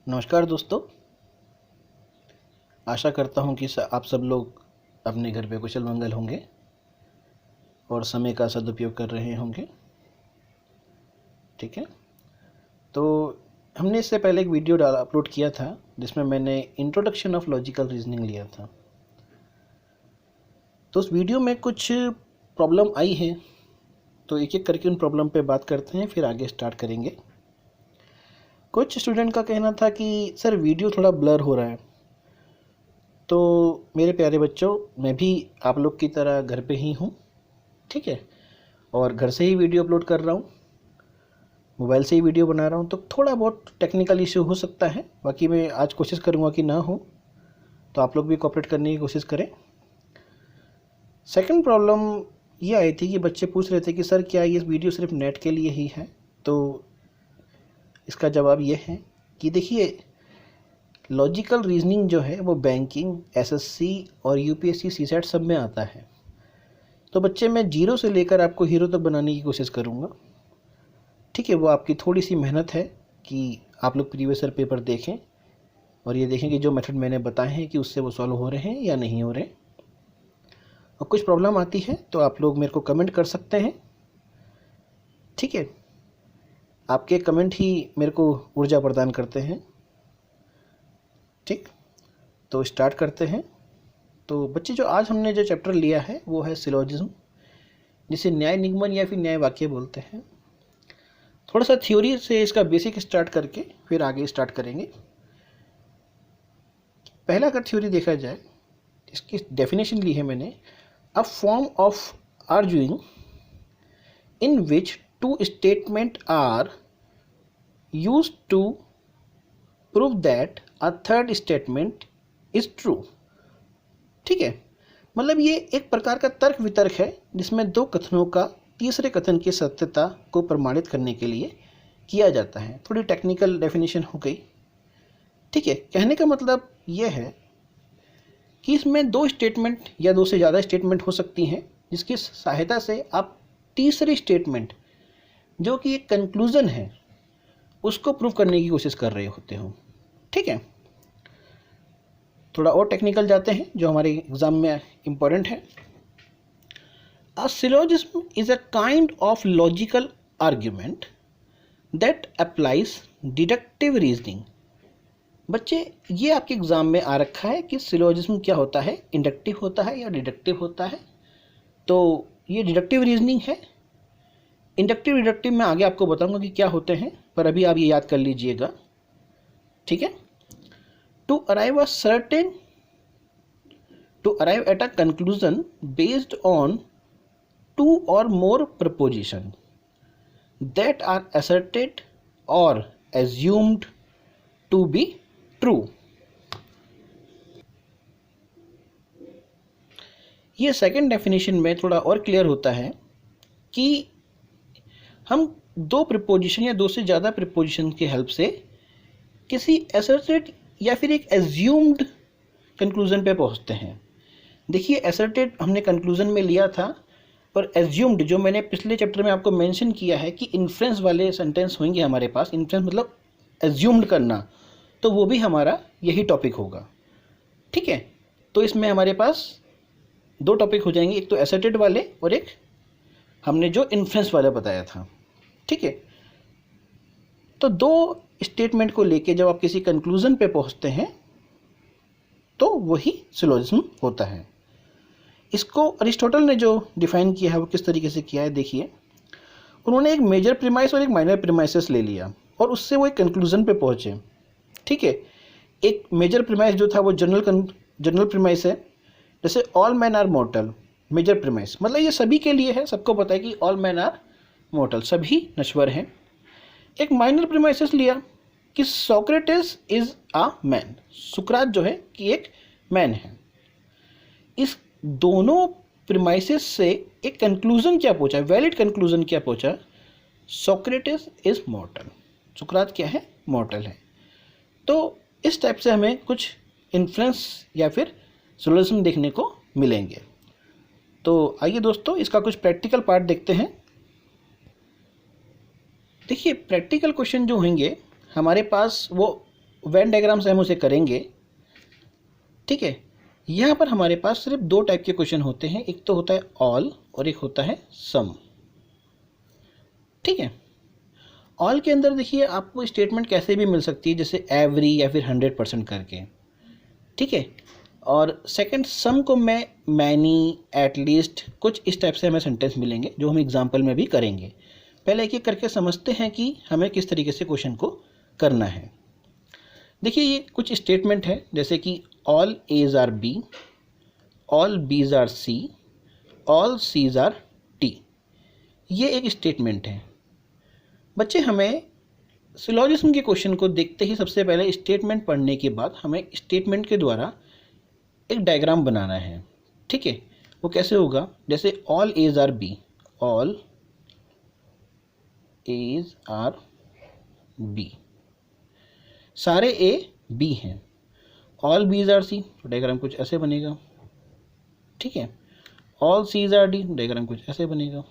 नमस्कार दोस्तों। आशा करता हूँ कि आप सब लोग अपने घर पे कुशल मंगल होंगे और समय का सदुपयोग कर रहे होंगे। ठीक है, तो हमने इससे पहले एक वीडियो अपलोड किया था जिसमें मैंने इंट्रोडक्शन ऑफ लॉजिकल रीजनिंग लिया था। तो उस वीडियो में कुछ प्रॉब्लम आई है, तो एक एक करके उन प्रॉब्लम पे बात करते हैं, फिर आगे स्टार्ट करेंगे। कुछ स्टूडेंट का कहना था कि सर वीडियो थोड़ा ब्लर हो रहा है। तो मेरे प्यारे बच्चों, मैं भी आप लोग की तरह घर पे ही हूँ, ठीक है, और घर से ही वीडियो अपलोड कर रहा हूँ, मोबाइल से ही वीडियो बना रहा हूँ, तो थोड़ा बहुत टेक्निकल इशू हो सकता है। बाकी मैं आज कोशिश करूँगा कि ना हो, तो आप लोग भी कोऑपरेट करने की कोशिश करें। सेकंड प्रॉब्लम ये आई थी कि बच्चे पूछ रहे थे कि सर क्या ये वीडियो सिर्फ नेट के लिए ही है। तो इसका जवाब ये है कि देखिए, लॉजिकल रीजनिंग जो है वो बैंकिंग, एसएससी और यूपीएससी सीसेट सब में आता है। तो बच्चे, मैं जीरो से लेकर आपको हीरो तक बनाने की कोशिश करूँगा, ठीक है। वो आपकी थोड़ी सी मेहनत है कि आप लोग प्रीवियस ईयर पेपर देखें और ये देखें कि जो मेथड मैंने बताए हैं कि उससे वो सॉल्व हो रहे हैं या नहीं हो रहे। और कुछ प्रॉब्लम आती है तो आप लोग मेरे को कमेंट कर सकते हैं, ठीक है। आपके कमेंट ही मेरे को ऊर्जा प्रदान करते हैं, ठीक। तो स्टार्ट करते हैं। तो बच्चे, जो आज हमने जो चैप्टर लिया है वो है सिलोजिज्म, जिसे न्याय निगमन या फिर न्याय वाक्य बोलते हैं। थोड़ा सा थ्योरी से इसका बेसिक स्टार्ट करके फिर आगे स्टार्ट करेंगे। पहला अगर थ्योरी देखा जाए, इसकी डेफिनेशन ली है मैंने, a form of arguing in which two statement are used to prove that a third statement is true. ठीक है, मतलब ये एक प्रकार का तर्क वितर्क है जिसमें दो कथनों का तीसरे कथन की सत्यता को प्रमाणित करने के लिए किया जाता है। थोड़ी टेक्निकल डेफिनेशन हो गई, ठीक है। कहने का मतलब यह है कि इसमें दो स्टेटमेंट या दो से ज़्यादा स्टेटमेंट हो सकती हैं जिसकी सहायता से आप तीसरी स्टेटमेंट, जो कि एक कंक्लूज़न है, उसको प्रूव करने की कोशिश कर रहे होते हो, ठीक है। थोड़ा और टेक्निकल जाते हैं जो हमारे एग्जाम में इम्पोर्टेंट है। A syllogism is a kind of logical argument that applies deductive reasoning। बच्चे, ये आपके एग्जाम में आ रखा है कि सिलोजिज्म क्या होता है, इंडक्टिव होता है या डिडक्टिव होता है। तो ये डिडक्टिव रीजनिंग है। इंडक्टिव डिडक्टिव मैं आगे आपको बताऊंगा कि क्या होते हैं, पर अभी आप ये याद कर लीजिएगा, ठीक है। To arrive at a conclusion based on two or more proposition that are asserted or assumed to be true। ये सेकंड डेफिनेशन में थोड़ा और क्लियर होता है कि हम दो प्रिपोजिशन या दो से ज़्यादा प्रिपोजिशन की हेल्प से किसी असर्टेड या फिर एक एज्यूम्ड कंक्लूजन पे पहुंचते हैं। देखिए, असर्टेड हमने कंक्लूजन में लिया था, पर एज्यूम्ड जो मैंने पिछले चैप्टर में आपको मेंशन किया है कि इन्फ्रेंस वाले सेंटेंस होंगे हमारे पास। इन्फ्रेंस मतलब एज्यूम्ड करना, तो वो भी हमारा यही टॉपिक होगा, ठीक है। तो इसमें हमारे पास दो टॉपिक हो जाएंगे, एक तो एसर्टेड वाले और एक हमने जो इन्फ्रेंस वाला बताया था, ठीक है। तो दो स्टेटमेंट को लेके जब आप किसी कंक्लूजन पे पहुंचते हैं तो वही सिलोजिज्म होता है। इसको अरिस्टोटल ने जो डिफाइन किया है वो किस तरीके से किया है, देखिए। उन्होंने एक मेजर प्रीमाइस और एक माइनर प्रीमाइसेस ले लिया और उससे वो एक कंक्लूजन पे पहुंचे, ठीक है। एक मेजर प्रीमाइस जो था वो जनरल प्रीमाइस है, जैसे all man are mortal. Major premise मतलब ये सभी के लिए है, सबको पता है कि ऑल मैन आर मॉर्टल, सभी नश्वर हैं। एक माइनर प्रीमाइसेस लिया कि सोक्रेटिस इज अ मैन, सुकरात जो है कि एक मैन है। इस दोनों प्रीमाइसेस से एक कंक्लूजन क्या पहुंचा, वैलिड कंक्लूजन क्या पहुंचा, सोक्रेटिस इज मॉर्टल, सुकरात क्या है, मॉर्टल है। तो इस टाइप से हमें कुछ इन्फ्लुएंस या फिर सोल्यूशन देखने को मिलेंगे। तो आइए दोस्तों, इसका कुछ प्रैक्टिकल पार्ट देखते हैं। देखिए, प्रैक्टिकल क्वेश्चन जो होंगे हमारे पास वो वेन डायग्राम से हम उसे करेंगे। ठीक है, यहाँ पर हमारे पास सिर्फ दो टाइप के क्वेश्चन होते हैं, एक तो होता है ऑल और एक होता है सम। ठीक है, ऑल के अंदर देखिए आपको स्टेटमेंट कैसे भी मिल सकती है, जैसे एवरी या फिर 100% करके। ठीक है, और सेकंड सम को मैं मैनी, एटलीस्ट, कुछ इस टाइप से हमें सेंटेंस मिलेंगे जो हम एग्जाम्पल में भी करेंगे। पहले एक एक करके समझते हैं कि हमें किस तरीके से क्वेश्चन को करना है। देखिए ये कुछ स्टेटमेंट है, जैसे कि all A's are B, all B's are C, all C's are T. ये एक स्टेटमेंट है। बच्चे हमें सिलोजिज्म के क्वेश्चन को देखते ही सबसे पहले स्टेटमेंट पढ़ने के बाद हमें स्टेटमेंट के द्वारा एक डायग्राम बनाना है। ठीक है, वो कैसे होगा, जैसे all A's are B, all A's are B, सारे ए बी हैं। ऑल बीज आर सी, तो डायग्राम कुछ ऐसे बनेगा। ठीक है, all C's are D, diagram कुछ ऐसे बनेगा।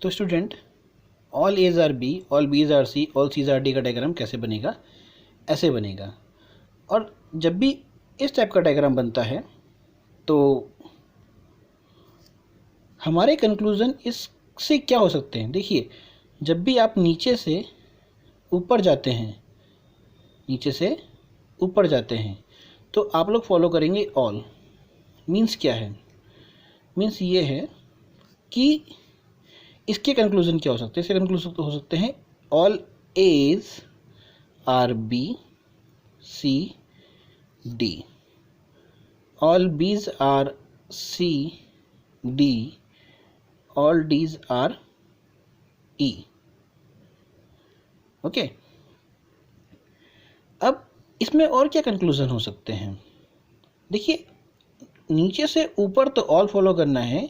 तो student, all A's are B, all B's are C, all C's are D का डायग्राम कैसे बनेगा, ऐसे बनेगा। और जब भी इस टाइप का डायग्राम बनता है तो हमारे कंक्लूज़न इससे क्या हो सकते हैं। देखिए, जब भी आप नीचे से ऊपर जाते हैं, नीचे से ऊपर जाते हैं, तो आप लोग फॉलो करेंगे ऑल। मीन्स क्या है, मीन्स ये है कि इसके कंक्लूज़न क्या हो सकते हैं। इसके कंक्लूज़न हो सकते हैं all A's are B C D, all B's are C D, all D's are E. Okay, अब इसमें और क्या कंक्लूज़न हो सकते हैं। देखिए, नीचे से ऊपर तो ऑल फॉलो करना है,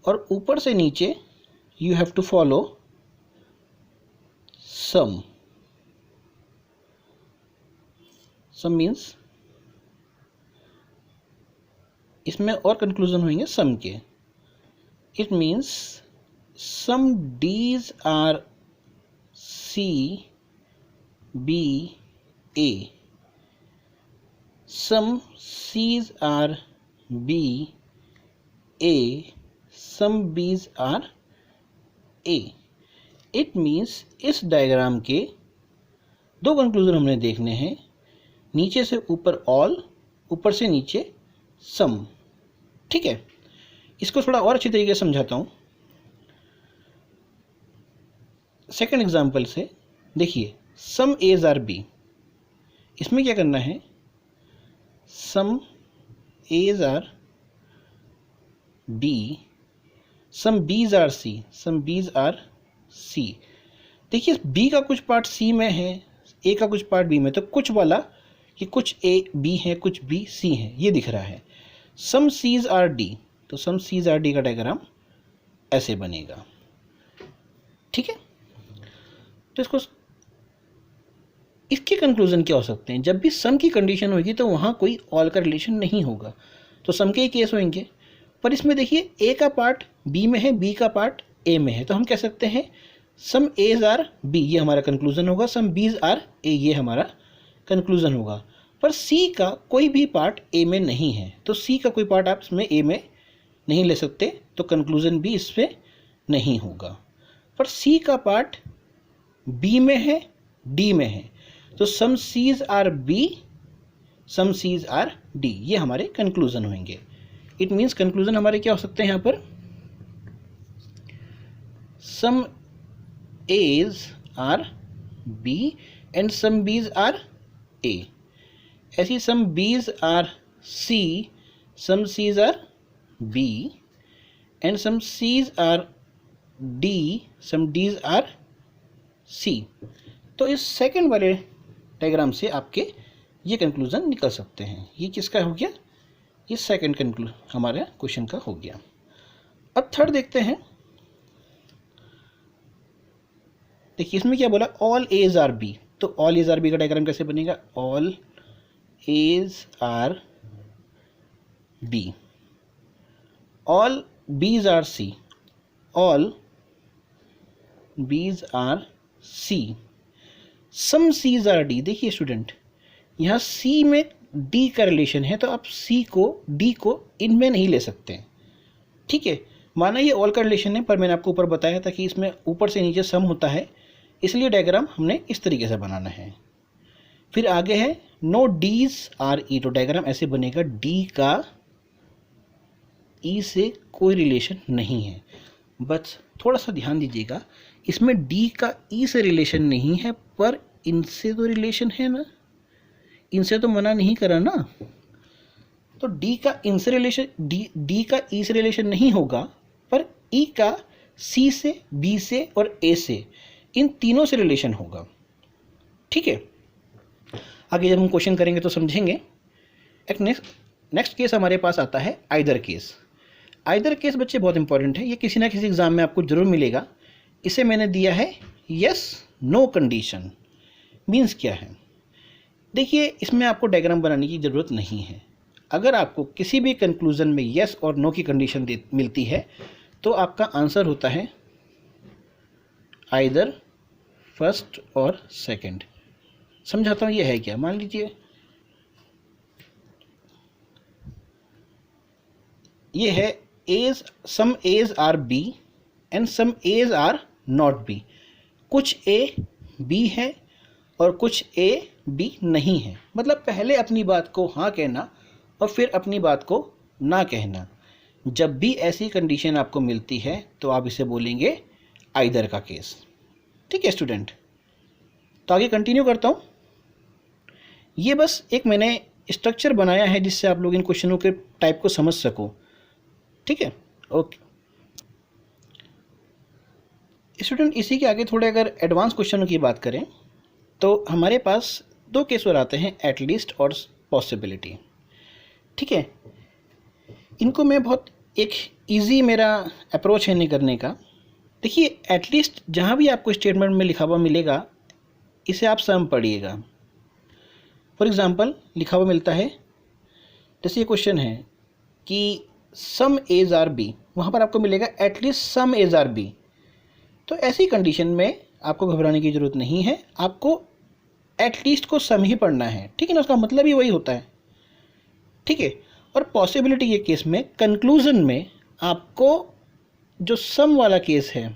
और ऊपर से नीचे you have to follow sum. Sum means इसमें और कंक्लूजन होंगे सम के। It means some D's are C B A, some C's are B A, some B's are A. It means इस डायग्राम के दो कंक्लूजन हमने देखने हैं, नीचे से ऊपर ऑल, ऊपर से नीचे सम। ठीक है, इसको थोड़ा और अच्छी तरीके से समझाता हूँ सेकंड एग्जांपल से। देखिए, सम एज आर बी, इसमें क्या करना है, सम A's are B, some B's are C, some B's are सी। देखिए, बी का कुछ पार्ट सी में है, ए का कुछ पार्ट बी में, तो कुछ वाला कि कुछ ए बी है, कुछ बी सी है, ये दिख रहा है। सम सीज आर डी, तो सम सीज आर डी का डायग्राम ऐसे बनेगा। ठीक है, तो इसके कंक्लूजन क्या हो सकते हैं। जब भी सम की कंडीशन होगी तो वहाँ कोई ऑल का रिलेशन नहीं होगा, तो सम के ही केस होंगे। पर इसमें देखिए, ए का पार्ट बी में है, बी का पार्ट ए में है, तो हम कह सकते हैं सम एज आर बी, ये हमारा कंक्लूजन होगा। सम बीज आर ए, ये हमारा कंक्लूजन होगा। पर सी का कोई भी पार्ट ए में नहीं है, तो सी का कोई पार्ट आप इसमें ए में नहीं ले सकते, तो कंक्लूजन भी इस पर नहीं होगा। पर सी का पार्ट बी में है, डी में है, तो सम C's are B, some C's are D, ये हमारे कंक्लूजन होंगे। इट मीन्स कंक्लूजन हमारे क्या हो सकते हैं यहाँ पर, some A's are B and some B's are A, ऐसी some B's are C, some C's are B and some C's are D, some D's are C. तो इस सेकंड वाले डायग्राम से आपके ये कंक्लूजन निकल सकते हैं। ये किसका हो गया, ये सेकंड कंक्लूजन हमारे क्वेश्चन का हो गया। अब थर्ड देखते हैं। देखिए, इसमें क्या बोला, ऑल एज आर बी, तो ऑल एज आर बी का डायग्राम कैसे बनेगा, all A's are B, all B's are C, all B's are C, some C's are D. देखिए स्टूडेंट, यहाँ सी में डी का रिलेशन है, तो आप सी को डी को इनमें नहीं ले सकते। ठीक है, माना ये ऑल का रिलेशन है, पर मैंने आपको ऊपर बताया था कि इसमें ऊपर से नीचे सम होता है, इसलिए डायग्राम हमने इस तरीके से बनाना है। फिर आगे है नो डीज आर ई, तो डायग्राम ऐसे बनेगा, डी का ई से कोई रिलेशन नहीं है। बस थोड़ा सा ध्यान दीजिएगा, इसमें डी का ई से रिलेशन नहीं है, पर इनसे तो रिलेशन है ना, इनसे तो मना नहीं करा ना। तो डी का इनसे रिलेशन, डी का ई से रिलेशन नहीं होगा, पर ई का सी से, बी से और ए से, इन तीनों से रिलेशन होगा। ठीक है, आगे जब हम क्वेश्चन करेंगे तो समझेंगे। एक नेक्स्ट केस हमारे पास आता है आइदर केस। आइदर केस बच्चे बहुत इंपॉर्टेंट है, ये किसी ना किसी एग्जाम में आपको जरूर मिलेगा। इसे मैंने दिया है यस नो कंडीशन। मीन्स क्या है, देखिए इसमें आपको डायग्राम बनाने की ज़रूरत नहीं है। अगर आपको किसी भी कंक्लूजन में यस और नो की कंडीशन मिलती है तो आपका आंसर होता है आइदर फर्स्ट और सेकंड। समझाता हूँ ये है क्या। मान लीजिए ये है A's, some A's are B and some A's are not B. कुछ ए बी है और कुछ ए बी नहीं है। मतलब पहले अपनी बात को हाँ कहना और फिर अपनी बात को ना कहना। जब भी ऐसी कंडीशन आपको मिलती है तो आप इसे बोलेंगे आइदर का केस। ठीक है स्टूडेंट, तो आगे कंटिन्यू करता हूँ। ये बस एक मैंने स्ट्रक्चर बनाया है जिससे आप लोग इन क्वेश्चनों के टाइप को समझ सको। ठीक है, ओके स्टूडेंट, इसी के आगे थोड़े अगर एडवांस क्वेश्चनों की बात करें तो हमारे पास दो केस और आते हैं, एटलीस्ट और पॉसिबिलिटी। ठीक है, इनको मैं बहुत एक इजी मेरा अप्रोच है नहीं करने का। देखिए एटलीस्ट जहाँ भी आपको स्टेटमेंट में लिखा हुआ मिलेगा इसे आप सम पढ़िएगा। फॉर एग्ज़ाम्पल लिखा हुआ मिलता है, जैसे ये क्वेश्चन है कि सम एज आर बी, वहाँ पर आपको मिलेगा at least some A's are B. तो ऐसी कंडीशन में आपको घबराने की ज़रूरत नहीं है, आपको एटलीस्ट को सम ही पढ़ना है। ठीक है ना, उसका मतलब ही वही होता है। ठीक है, और पॉसिबिलिटी के केस में कंक्लूजन में आपको जो सम वाला केस है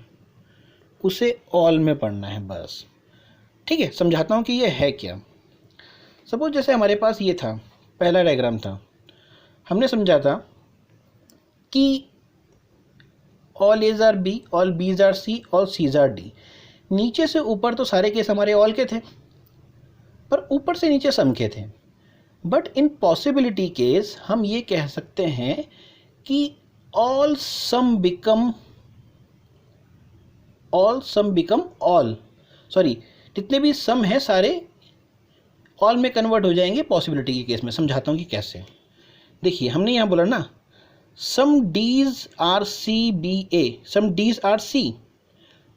उसे ऑल में पढ़ना है बस। ठीक है, समझाता हूँ कि ये है क्या। सपोज जैसे हमारे पास ये था, पहला डायग्राम था, हमने समझा था कि all A's are B, all B's are C, all C's are D. नीचे से ऊपर तो सारे केस हमारे ऑल के थे, पर ऊपर से नीचे सम के थे। बट इन पॉसिबिलिटी केस हम ये कह सकते हैं कि ऑल सम बिकम ऑल, सॉरी जितने भी सम है सारे ऑल में कन्वर्ट हो जाएंगे पॉसिबिलिटी के केस में। समझाता हूँ कि कैसे। देखिए हमने यहाँ बोला ना some D's are C B A, some D's are C.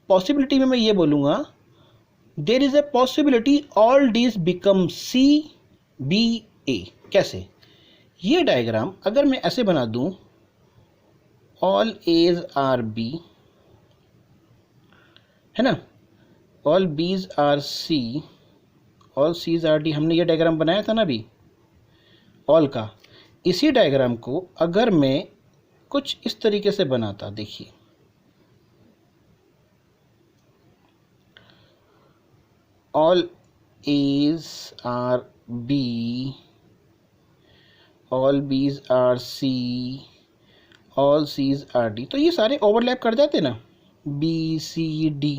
Possibility में मैं ये बोलूँगा there is a possibility all D's become C B A. कैसे? ये डायग्राम अगर मैं ऐसे बना दूं, ऑल एज आर बी है ना, all B's are C, all C's are D. हमने ये डायग्राम बनाया था ना अभी ऑल का। इसी डायग्राम को अगर मैं कुछ इस तरीके से बनाता, देखिए all A's are B, all B's are C, all C's are D, तो ये सारे ओवरलैप कर जाते ना, बी सी डी।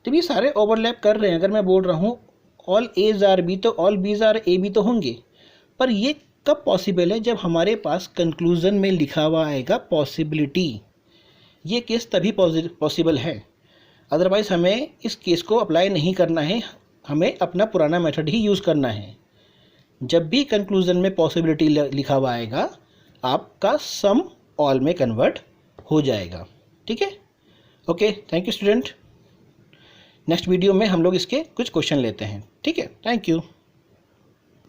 जब ये सारे ओवरलैप कर रहे हैं, अगर मैं बोल रहा हूँ ऑल एज आर बी तो ऑल बीज आर ए भी तो होंगे। पर ये कब पॉसिबल है? जब हमारे पास कंक्लूजन में लिखा हुआ आएगा पॉसिबिलिटी। ये केस तभी पॉसिबल है, अदरवाइज़ हमें इस केस को अप्लाई नहीं करना है, हमें अपना पुराना मेथड ही यूज़ करना है। जब भी कंक्लूजन में पॉसिबिलिटी लिखा हुआ आएगा आपका सम ऑल में कन्वर्ट हो जाएगा। ठीक है, okay, thank you student. Next video में हम लोग इसके कुछ क्वेश्चन लेते हैं। ठीक है, थैंक यू।